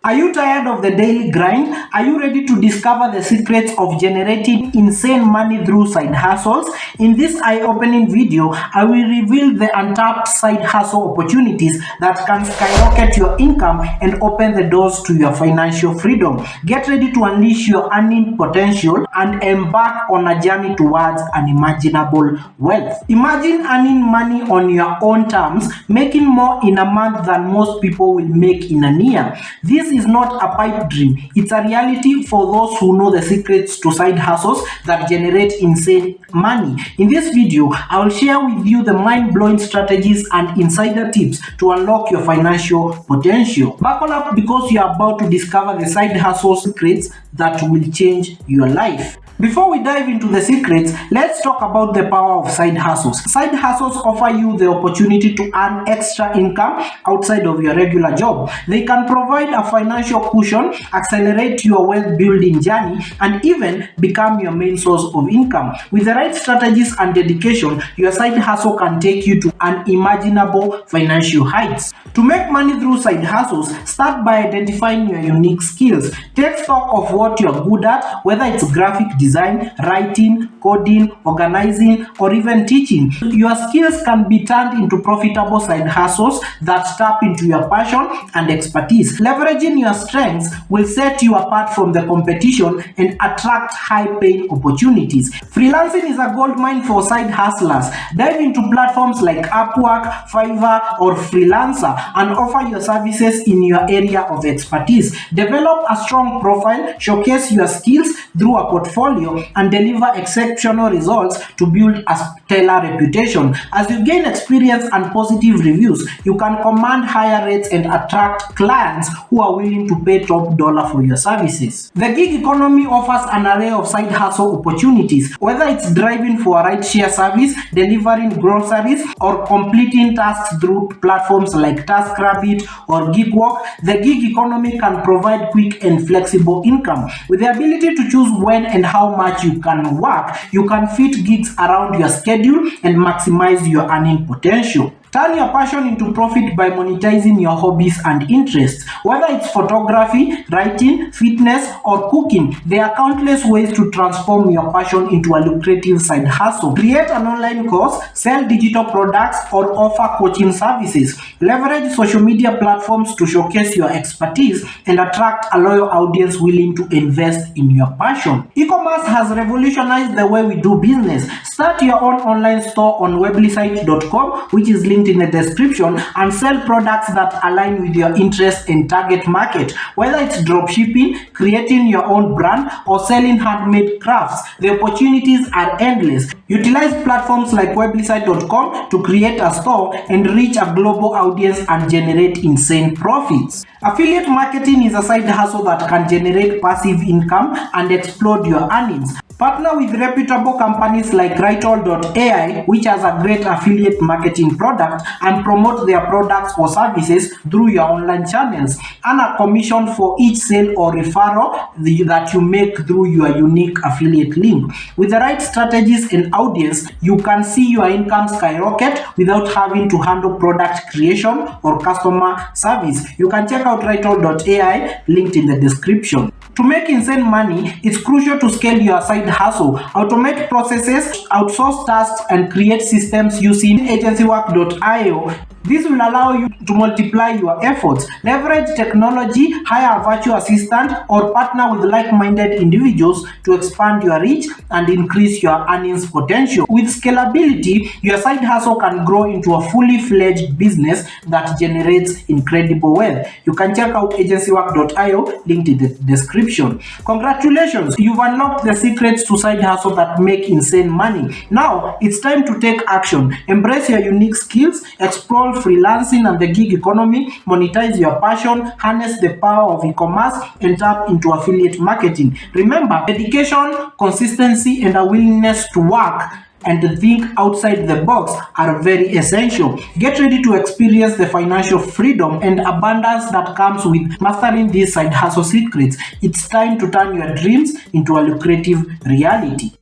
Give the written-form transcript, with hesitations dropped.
Are you tired of the daily grind? Are you ready to discover the secrets of generating insane money through side hustles? In this eye-opening video, I will reveal the untapped side hustle opportunities that can skyrocket your income and open the doors to your financial freedom. Get ready to unleash your earning potential and embark on a journey towards unimaginable wealth. Imagine earning money on your own terms, making more in a month than most people will make in a year. This is not a pipe dream. It's a reality for those who know the secrets to side hustles that generate insane money. In this video, I will share with you the mind-blowing strategies and insider tips to unlock your financial potential. Buckle up because you are about to discover the side hustle secrets that will change your life. Before we dive into the secrets, let's talk about the power of side hustles. Side hustles offer you the opportunity to earn extra income outside of your regular job. They can provide a financial cushion, accelerate your wealth building journey, and even become your main source of income. With the right strategies and dedication, your side hustle can take you to unimaginable financial heights. To make money through side hustles, start by identifying your unique skills. Take stock of what you're good at, whether it's graphic design, writing, coding, organizing, or even teaching. Your skills can be turned into profitable side hustles that tap into your passion and expertise. Leveraging your strengths will set you apart from the competition and attract high-paying opportunities. Freelancing is a goldmine for side hustlers. Dive into platforms like Upwork, Fiverr, or Freelancer and offer your services in your area of expertise. Develop a strong profile, showcase your skills through a portfolio, and deliver exceptional results to build a stellar reputation. As you gain experience and positive reviews, you can command higher rates and attract clients who are willing to pay top dollar for your services. The gig economy offers an array of side hustle opportunities. Whether it's driving for a ride-share service, delivering groceries, or completing tasks through platforms like TaskRabbit or Gigwork, the gig economy can provide quick and flexible income. With the ability to choose when and how much you can work, you can fit gigs around your schedule and maximize your earning potential. Turn your passion into profit by monetizing your hobbies and interests. Whether it's photography, writing, fitness, or cooking, there are countless ways to transform your passion into a lucrative side hustle. Create an online course, sell digital products, or offer coaching services. Leverage social media platforms to showcase your expertise and attract a loyal audience willing to invest in your passion. E-commerce has revolutionized the way we do business. Start your own online store on website.com, which is linked in the description, and sell products that align with your interest and target market. Whether it's dropshipping, creating your own brand, or selling handmade crafts, the opportunities are endless. Utilize platforms like website.com to create a store and reach a global audience and generate insane profits. Affiliate marketing is a side hustle that can generate passive income and explode your earnings. Partner with reputable companies like Writeall.ai, which has a great affiliate marketing product, and promote their products or services through your online channels. Earn a commission for each sale or referral that you make through your unique affiliate link. With the right strategies and audience, you can see your income skyrocket without having to handle product creation or customer service. You can check out Writeall.ai, linked in the description. To make insane money, it's crucial to scale your side hustle. Automate processes, outsource tasks, and create systems using agencywork.io. This will allow you to multiply your efforts. Leverage technology, hire a virtual assistant, or partner with like-minded individuals to expand your reach and increase your earnings potential. With scalability, your side hustle can grow into a fully fledged business that generates incredible wealth. You can check out agencywork.io, linked in the description. Congratulations, you've unlocked the secrets to side hustle that make insane money. Now, it's time to take action. Embrace your unique skills, explore freelancing and the gig economy, monetize your passion, harness the power of e-commerce, and tap into affiliate marketing. Remember, dedication, consistency, and a willingness to work and to think outside the box are very essential. Get ready to experience the financial freedom and abundance that comes with mastering these side hustle secrets. It's time to turn your dreams into a lucrative reality.